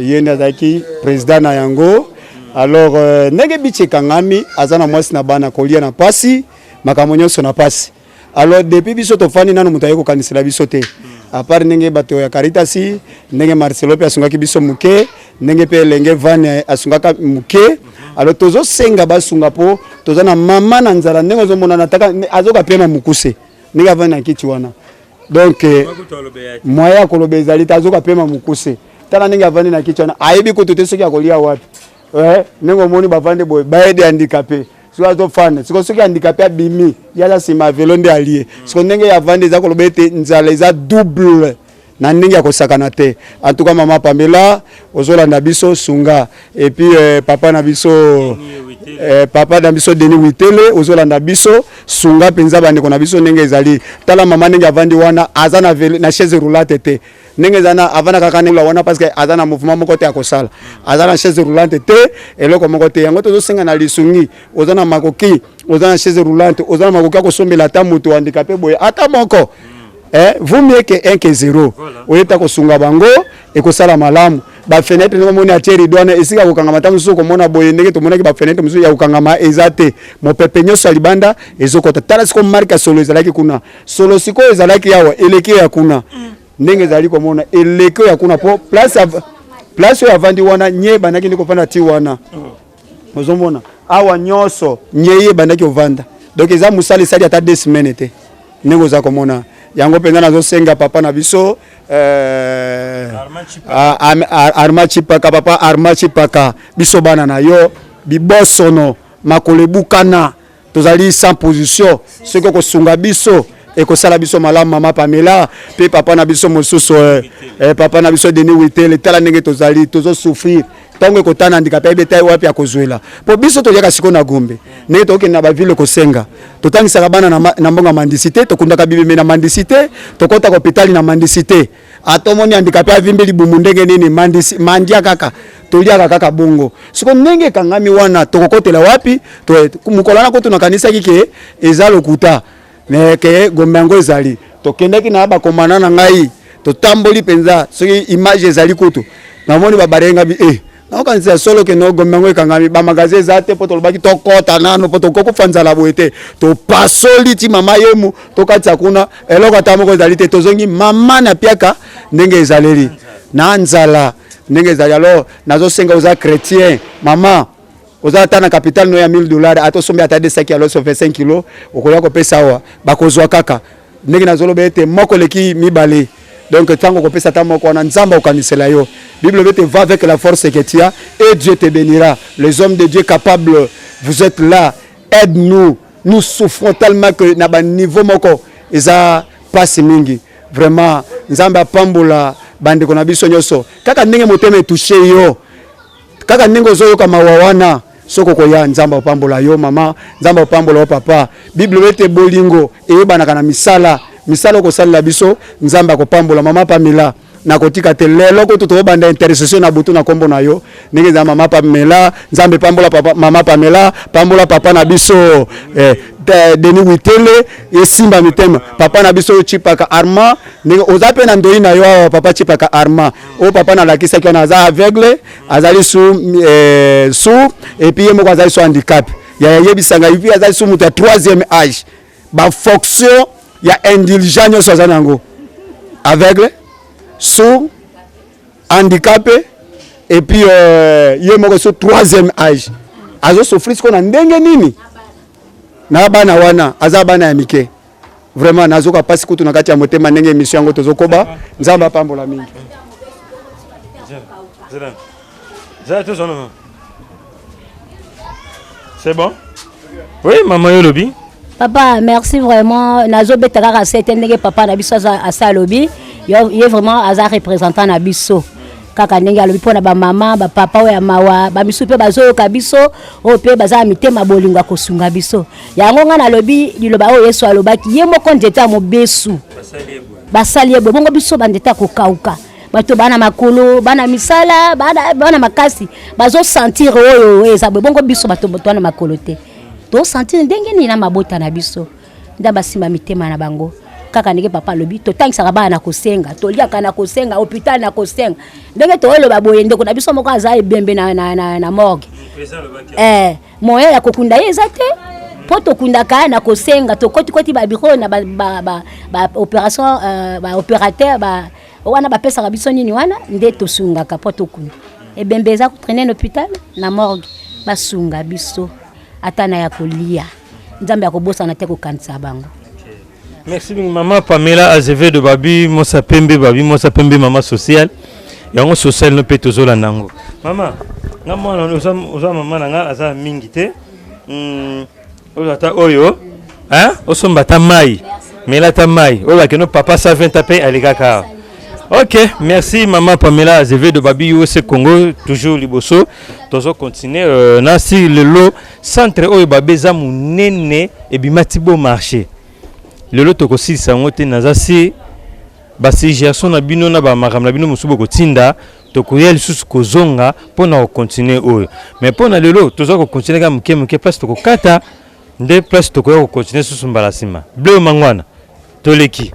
yenda zaki président na yango. Alors ndenge biche kangami azana mwasi na bana kolia na pasi makambo nyonso na pasi. Alors depuis biso tofani nanu mutaye ko kanisela biso te à part ndenge bato ya Caritas ndenge Marcelo pe asungaki biso muke ndenge pe lenge Van asungaka muke. Alors tozo senga basunga po tozana mama na nzala ndenge ozomona nataka azoka pema mukuse ndenge Van na kiti wana donc moya kolobe ezali tazoka pema mukuse tala ndenge Van na kiti wana ayebi ko tote soki akolia wapi nengo moni bavande boy baede handicapé siko to fan siko soki handicapé abimi yala sima velo nde allié siko ndenge ya vande za kolobete nzala za double na ndenge ya kosakana te. En tout cas mama Pamela ozolanda biso sunga et puis papa na biso Denis Witele ozolanda biso sunga penza bande kona biso ndenge ezali tala mama ndenge avandi wana azana na chaise roulante te ndenge zana avana kaka ndenge wana parce que azana mouvement moko te akosala azana chaise roulante te eloko moko te yango tozosenga na lisungi ozana makoki ozana chaise roulante ozana makoki akosombela ta mutu handicapé boye ata moko vous mieux que 1 que 0 oyeta kosunga bango ekosala malamu ba fenêtre ngo moni atieri douane esika kokangama ta musuko mona boye ndenge to monaki ba fenêtre musuko ya kokangama ezate mo pepe nyoso libanda ezokota tala siko marka solo ezalaki kuna solo siko ezalaki yawa eleki ya kuna ndenge ezali ko mona eleki ya kuna po place ya vandi wana nye banaki ndiko panda ti wana ozomona awa nyoso nyeye bandaki ovanda donc eza musali sali ata 2 semaines te ndenge za ko mona yango penza nazo senga papa na biso Armachipaka papa Armachipaka biso bana na yo bibosono makolebukana tozali sans position ce que kosunga biso ekosala biso malamu mama Pamela pe papa na biso mosusu papa na biso Denis Witele tala ndenge tozali tozo souffrir tango ekotana handicapé beta wapi akozwela po biso toliaka siko na Gombe ne toke na ba ville kosenga totangisaka bana na mbonga mandicité tokundaka bibeme na mandicité tokota hôpital na mandicité atomoni handicapé avimbeli bumu ndenge nini mandia kaka toliaka kaka bongo siko ndenge kangami wana tokokotela wapi mukolana ko tuna kanisa kike eza lokuta mais ke Gombe ngo ezali tokendaki na ba komana na ngai totamboli penza soki image ezali kutu namoni babarenga bi na kanisa solo ke no Gombe ngo ekangami ba magasin zate poto lobaki tokota nano poto kokufanza la boete to pasoli ti mama yemu tokatsa kuna eloko tamoko ezali te tozongi mama na piaka ndenge ezaleri na nzala ndenge ezali alors nazo senga oza chrétien mama oza ta na capital no ya $1000 atosombi ata 2 sacs alors 25 kg okoya ko pesa wa bakozwa kaka ndenge nazolo bete moko leki mibale Donc tango kopesa ta moko na nzamba okanisela yo. Bible veut te va avec la force que tu as et Dieu te bénira. Les hommes de Dieu capables, vous êtes là. Aide-nous. Nous souffrons tellement que na ba niveau moko eza passe mingi. Vraiment nzamba pambola bande kona biso nyoso. Kaka ndenge motema touché yo. Kaka ndenge ozoyo kama wawana. Soko koya nzamba pambola yo mama, nzamba pambola yo papa. Bible veut te bolingo e banaka na misala. Misala ko sala biso nzamba ko pambola mama Pamela. Na kotika te lelo ko to banda intercession na butu na kombo na yo ndenge za mama Pamela nzambe pambola papa mama Pamela pambola papa na biso Denis Witele esimba mitema papa na biso chipaka Arma ndenge ozape na ndoi na yo papa chipaka Arma o papa na lakisa ki na za aveugle azali sous et puis yemo azali so handicap ya yebisanga ipi azali sous muta 3e âge ba fonction ya indulgence so zanango aveugle sourd, handicapé, et puis il y a sur 3e âge. Azo souffrir ce qu'on a ndenge nini. Na bana wana, azabana ya mike. Vraiment nazo ka passe kutu na kati ya motema ndenge émission ngo tozokoba, nzamba pambola mingi. C'est bon? Oui, maman Yolobi. Papa, merci vraiment. Nazo betaka c'est ndenge papa na biso asa lobi. Il est vraiment un représentant na biso. Kaka ndenge alobi pona ba mama, ba papa oya mawa, ba misu pe bazo ka biso, o pe baza mitema bolinga kosunga biso. Yango nga na lobi liloba o Yesu alobaki ye moko ndeta mo besu. Basali ebo bongo biso bandeta ko kauka. Bato bana makolo, bana misala, bana makasi, bazo sentir oyo eza bongo biso bato botwana makolo te. To sentir ndenge ni na mabota na biso. Ndaba simba mitema na bango. Kaka ndenge papa lobi to tangisa bana na kosenga to liaka na kosenga hôpital na kosenga ndenge to loba boye ndeko na biso moko aza ebembe na morgue moyo ya kokunda yezate poto kunda ka na kosenga to koti ba bureau na ba opération ba opérateur ba wana ba pesa biso nini wana nde to sunga ka poto kunda ebembe za ko traîner na hôpital na morgue basunga biso atana ya kolia nzambe ya kobosa na te ko kanisa bango. Merci maman Pamela Azevedo babi mosa pembe maman sociale yango social no pe tozola nango mama nga mwana oza mama nanga aza mingi te ozata oyo osomba ta mai mela ta mai oyo akeno papa sa 20 pe alikaka. Ok, merci maman Pamela Azevedo babi USA Congo toujours liboso tozo continuer nasi lelo centre oyo babeza munene ebimati bo marché. Le lot aussi sangote nazasi basi gerson na bino na ba makam na bino musubo kotinda to koyel susu kozonga pona continuer oyo mais pona lelo tozo ko continuer ka muke place to kokata nde place to ko continuer susu mbala sima bleu mangwana toleki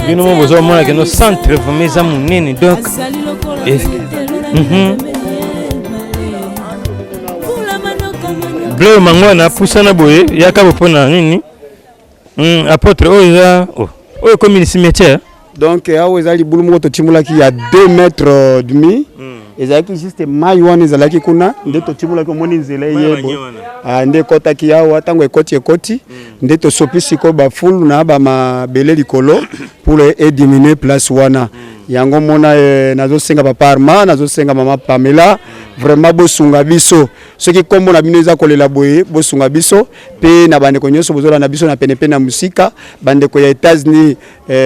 bino mo bozo mona ke no centre vraiment za munene donc Bleu mangwana pusana boye yakabo pona nini apôtre oya oyo comme une cimetière donc awo ezali bulu moko totimulaki ya 2 mètres demi ezalaki juste mai wana ezalaki kuna nde totimulaki omoni nzela yebo nde ekotaki awa ntango ekoti nde tosopisi ko bafulu na bamabele likolo pour diminuer place wana yango mona nazosenga papa Arma nazosenga mama Pamela vraiment bosunga biso soki kombo na bino eza kolela boye bosunga biso pe na bande ko nyonso bozola na biso na penepe na musika bande ko ya États-Unis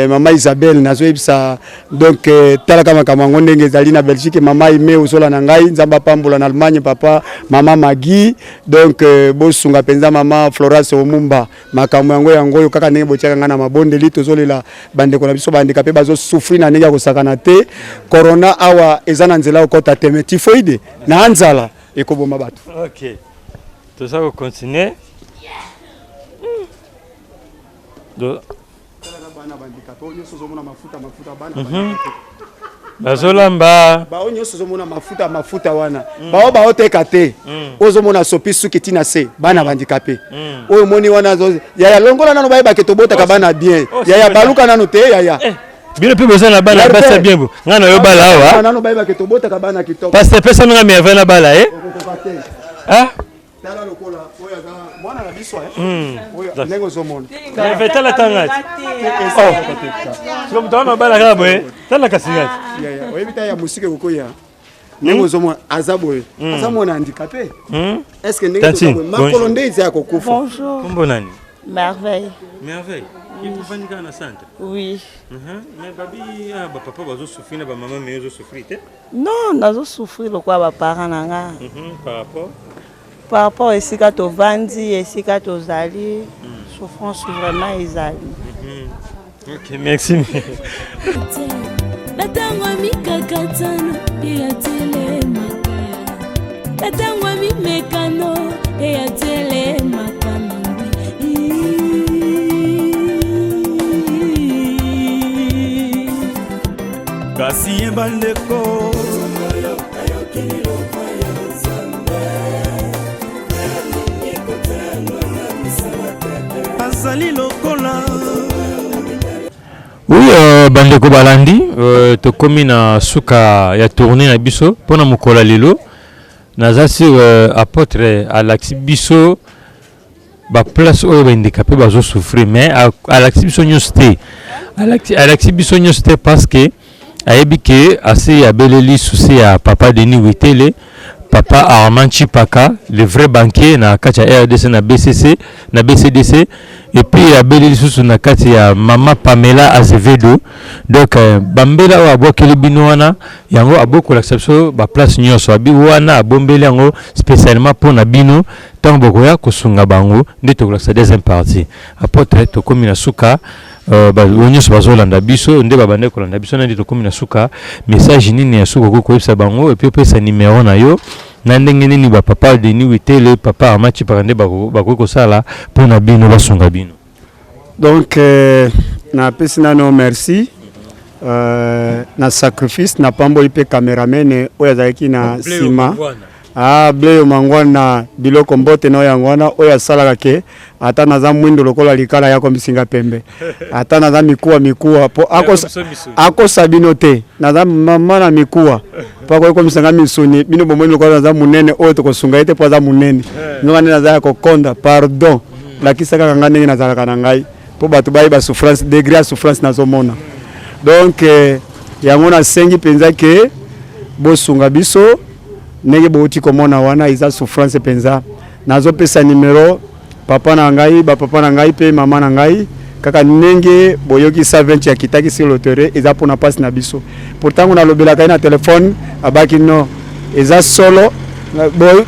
mama Isabelle nazoyebisa donc tala kama kamango ndenge ezali na Belgique mama Ime ozola na ngai nzamba pambola na Allemagne papa mama Magi donc bosunga penza mama Florence Omumba makambo yango yo kaka ndenge botiaka ngana mabonde li tozolela bande ko na biso bande kapé bazo souffrir na ndenge sakana te corona awa ezana nzela okota teme typhoïde na anzala ekoboma bato. OK. Tout ça va continuer. Do bazolamba bao nyonso zomona mafuta wana bao baoteka te ozomona sopi suki tina se bana bandikape oyo moni wana ya longola nano bayeba ke tobotaka bana bien ya baluka nano te ya bino pe besoin na bana basa bien bo ngana yo bala awa nano bayeba ke tobotaka bana kitoko parce que personne nga me na bala tala lokola oyo aza mwana na biso oyo ndenge ozomona tala tangati siko mutaona bala kabo tala kasingati oyebi ta ya musike kokoya ndenge ozomona aza boye aza mwana handicapé est-ce que ndenge ozomona makolo nde eza ya kokufa kombo nani Merveille. Merveille. Il vous vend dans la centre? Oui. Mais babi, papa va souffrir, maman mais va souffrir. Non, n'a souffrir le quoi va parents nanga. Par rapport? Par rapport à ce que tu vendis et ce que tu zali, souffrance vraiment ils zali. Ok, merci. Batango mikakatano ya tele makaya. Batango mimekano ya tele makana. Kasi ebandeko azali lokola. Oui, bandeko balandi tokomi na suka ya tourner na biso pona mukola lelo naza sur apôtre alaxi biso ba place oyo ba handicapé bazo souffrir mais alaxi biso nyonso te alaxi biso nyonso te parce que ayebi ke assez abeleli souci ya papa Denis Witele papa Armand Chipaka le vrai banquier na kati ya RDC na BCC na BCDC et puis abeleli souci na kati ya mama Pamela Azevedo donc bambela wa bokeli bino wana yango abokola biso ba place nyonso abi wana abombeli yango spécialement pour na bino tant bokoya kosunga bango nde tokola sa deuxième partie apôtre tokomi na suka nyonso bazolanda biso nde babande kolanda biso nde tokomi na suka message nini ya suka kokoyebisa bango epuis opesa numéro na yo na ndenge nini bapapa Denis Witele papa Amachi pakande bakoki kosala mpo na bino basunga bino. Donc napesi nano merci na sacrifice na pamboli mpe cameraman oyo azalaki na nsima Bleu mangwana biloko mbote na yango wana oyo asalaka ke ata naza mwindo lokola likala yako misinga pembe ata naza mikuwa po akosa bino te naza mama na mikuwa po ko misanga misuni bino bomoni lokola naza munene oyo tokosunga ete po aza munene ngonga naza ya kokonda pardon lakisaka kanga ndenge nazalaka na ngai po bato bayi ba souffrance degré ya souffrance nazomona donc yango na sengi penza ke bosunga biso nenge bouti komona wana iza souffrance penza nazo pesa numéro papa na ngai ba papa na ngai pe mama na ngai kaka nenge boyoki 120 ya kitaki sur le terrain iza pona passe na biso pourtant on a lobela kai na téléphone abaki no iza solo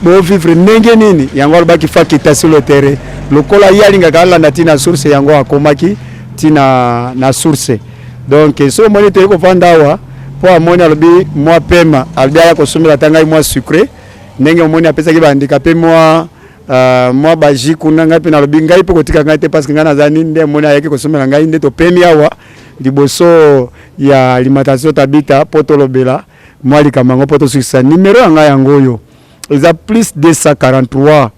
bo vivre nenge nini yango baki fa kita sur le terrain lokola yalinga kala na tina source yango akomaki tina na source donc so moni te ko vandawa po amoni alobi moi pema albia ko somela tanga moi sucré ndenge omoni apesa ki ba handicapé moi baji kuna ngai pe na lobi ngai pe kotika ngai te parce que ngana zani nde moni ayaki ko somela ngai nde to pemi awa liboso ya alimentation tabita poto lobela moi likamango poto sukisa numéro yanga yango yo eza plus 243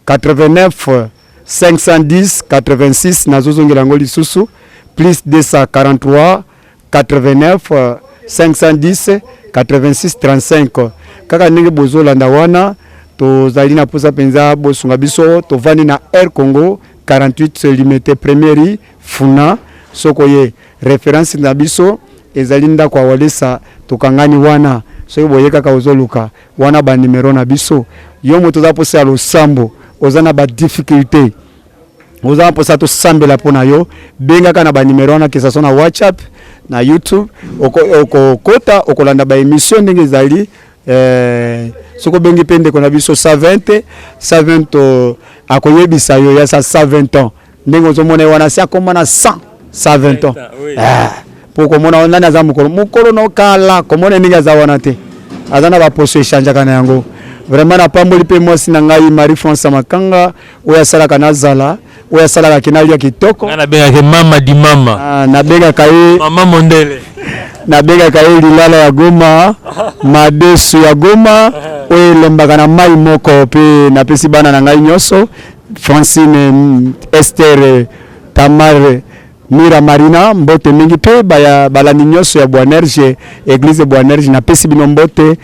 89 510 86 nazozongela ngo lisusu plus 243 89 510 86 35 kaka ndenge bozolanda wana tozali na posa penza bosunga biso tovandi na Air Congo 48 limité première funa soko ye référence na biso ezali ndako awalesa tokangani wana soki boye kaka ozoluka wana ba numéro na biso yo moto za posa ya losambo ozana ba difficulté oza posa to sambela pona yo benga na ba numéro na kesa sona WhatsApp na YouTube oko kota okolanda ba émission ndenge zali soko bengi pende kona biso 120 akoyebisa yo ya sa 120 ans ndenge ozomona wana si akoma na 120 ans pour komona nani aza mukolo no kala komona ndenge za wana te azana ba poso échange kana yango vraiment na pamboli pe moi sina ngai Marie France Makanga oya sala kana zala oya sala kana lia kitoko na benga ke mama di mama na benga kai mama mondele na benga kai lilala ya Goma madesu ya Goma oya lembaka na mai moko pe na pesi bana na ngai nyoso Francine Esther Tamar Mira Marina mbote mingi pe balani nyonso ya Boanerge église Boanerge na pesi bino mbote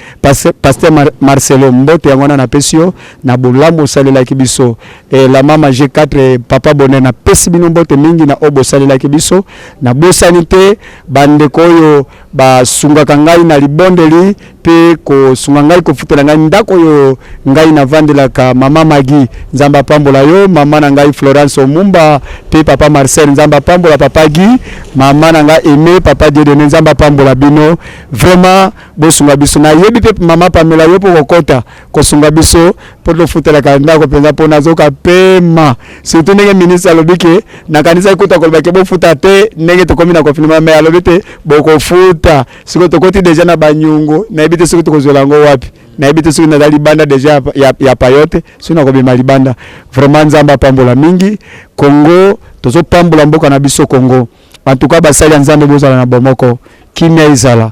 pasteur Marcelo mbote yangona na pesio na bolamu salela kibiso la mama G4 papa Bonheur na pesi bino mbote mingi na obo salela kibiso na bosanité bandeko oyo basungaka ngai na libondeli pe ko sunga ngai ko futela ngai ndako yo ngai na vandelaka mama Magi nzamba pambola yo mama na ngai Florence Omumba pe papa Marcel nzamba pambola papa Guy mama na ngai Aimé papa Dieudonné nzamba pambola bino vraiment bosunga biso na yebi pe mama Pamela yo po kokota ko sunga biso po lo futela ka ndako penza po nazoka pema surtout ndenge ministre alobike na kanisa ikuta ko bake bo futa te ndenge to komina confinement mais alobite boko futa siko to koti deja na banyungo na ebite siko to kozela ngo wapi na ebite siko na libanda deja ya payote sino ko bima libanda vraiment nzamba pambola mingi Congo tozo pambola mboka na biso Congo en tout cas basali nzambe bozala na bomoko kimia izala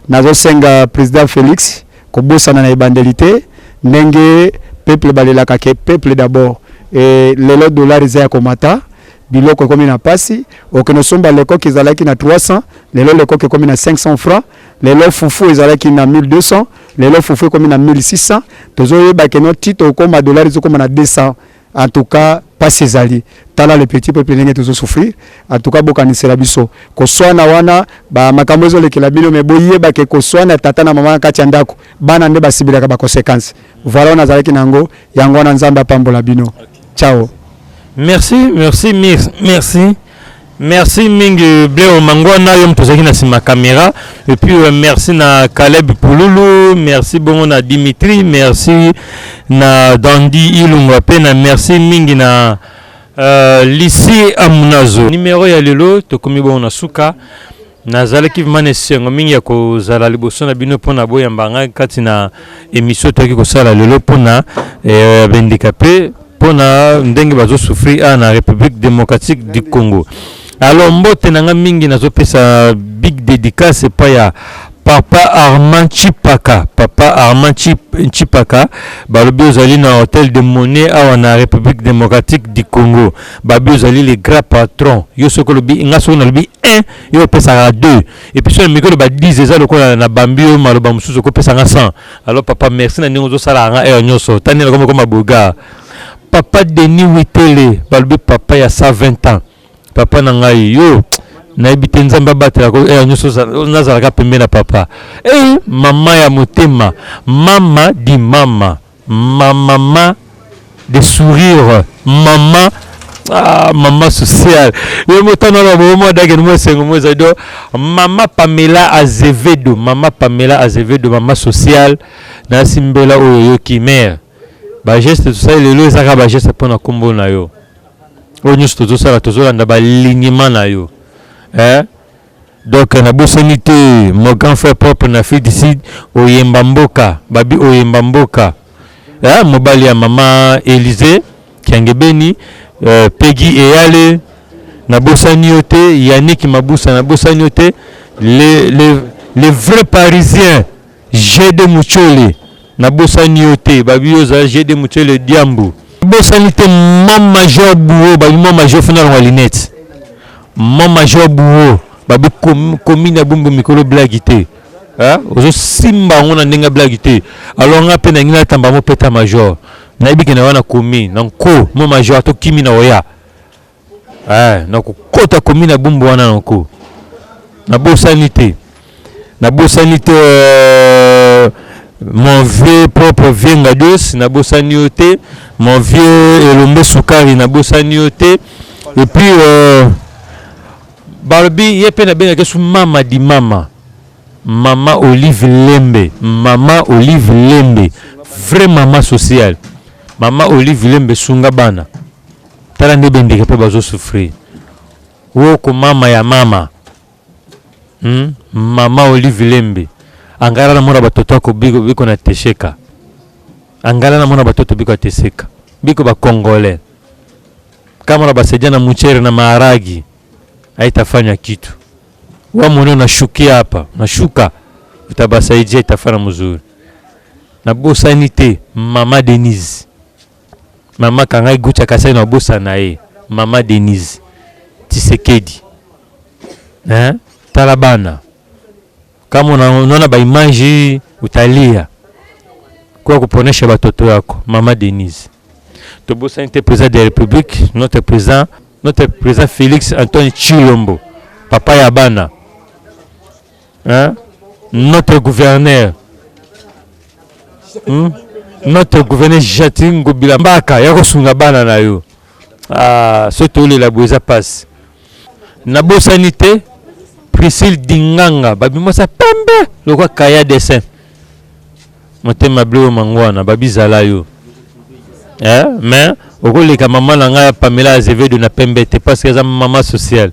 nazo senga président Félix ko bosana na ebandélité ndenge peuple balelaka ke peuple d'abord et lelo dollar za komata biloko komi na pasi okeno somba leko kizalaki na 300 lelo leko ke komi na 500 francs lelo fufu ezalaki na 1200 lelo fufu komi na 1600 tozo yeba keno tito koma dollar zo koma na 200 en tout cas pas ezali tala le petit peuple ndenge tozo souffrir en tout cas bokanisela biso ko swana wana ba makambo ezo lekela bino me boyeba ke ko swana tata na mama kati ndako bana nde basibilaka ba conséquences voilà on azalaki nango yango na nzamba pambola bino ciao. Merci mingi Bleo Mangwana yom tozaki na sima caméra et puis merci na Caleb Pouloulou, merci bongo na Dimitri, merci na Dandy Ilunga pena, merci mingi na Lissi Amunazo. Numéro ya lelo tokomi bongo na suka nazalaki vimane sengo mingi ya kozala liboso na bino pona boyambanga kati na émission toki kosala lelo pona handicapé pona ndenge bazo souffrir na République démocratique du Congo. Alors mbote nanga mingi nazopesa big dédicace pa ya Papa Armand Chipaka. Papa Armand Chipaka balobi ozali na hôtel de Monnaie awa na République démocratique du Congo. Babi ozali les grands patrons. Yo soko lobi nga soko na lobi 1 yo pesa 2 et puis sur le micro ba 10 eza lokola na bambio maloba mususu ko pesa 100. Alors papa merci na ningo zo sala nga nyonso tani na koma boga. Papa Denis Witele balobi papa ya 120 ans. Papa na ngai yo na ebite nzamba batela ko nyonso nazalaka pembe na papa mama ya motema mama di mama de sourire mama sociale yo motana na bomo dage mo sengo mo zado mama Pamela Azevedo mama sociale na simbela oyo kimère ba geste tout ça lelo ezaka ba geste pona kombo na yo onyusu tozosala tozolanda balignement na yo donc na bosanité mon grand frère propre na fille d'ici oyemba mboka babi oyemba mboka mobali ya mama Élysée Kiangebeni Peggy Eyale na bosani yote Yannick Mabusa na bosani yote les vrais parisiens G de Muchole na bosani yote babi oza G de Muchole Diambu bosanité mon major Bouo babi mon major final en lunette mon major Bouo babi commune ya Bumbu mikolo blagité ozo simba ngona ndenga blagité alors nga pe na ngina tamba mo peta major na ibike na wana commune na ko mon major to kimi na oya na ko kota commune ya Bumbu wana nko na bosanité mon vieux propre Viengados na bosanité mon vieux Elombe Soukari na bosanité et puis Barbie yepe na benga kesu mama di mama Olive Lembe vrai maman sociale mama Olive Lembe sunga bana tala nde bendeke pe bazo souffrir woko mama ya mama mama Olive Lembe angala na mona batoto ko biko na tesheka angala na mona batoto biko ateseka biko ba congolais kama na basaidia na mchere na maharagi haitafanya kitu wa mwana unashukia hapa unashuka utabasaidia itafanya mzuri na bosanité mama Denise mama kangai gucha kasai na bosa na mama Denise Tshisekedi. Hein? Talabana. Kama unaona ba image utalia. Kwa kuponesha batoto yako, Mama Denise. Tobosa était président de la République, notre président Félix Antoine Tshilombo, papa Yabana. Hein? Notre gouverneur. Notre gouverneur Jatingo Bilambaka, yako sunga bana na yo. Ah, soto le la boza passe. Nabo sanité, Priscille Dinganga, babi mosa pembe, le quoi kaya dessin. Motema bleu mangwana, babi zala yo. Mais au les maman nanga Pamela Azevedo na pembe te parce que za maman sociale.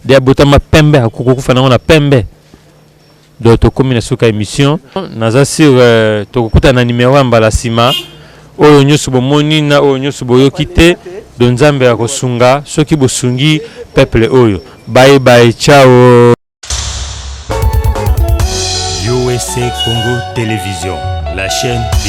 Dia botama pembe akuku fana na pembe. Donc to comme na suka émission, naza sur to kuta na numéro mbala sima. Oyo nyusu bomoni na oyo nyusu boyokite do nzambe ya kosunga soki bosungi peuple oyo. Bye bye, ciao. USA Congo Télévision, la chaîne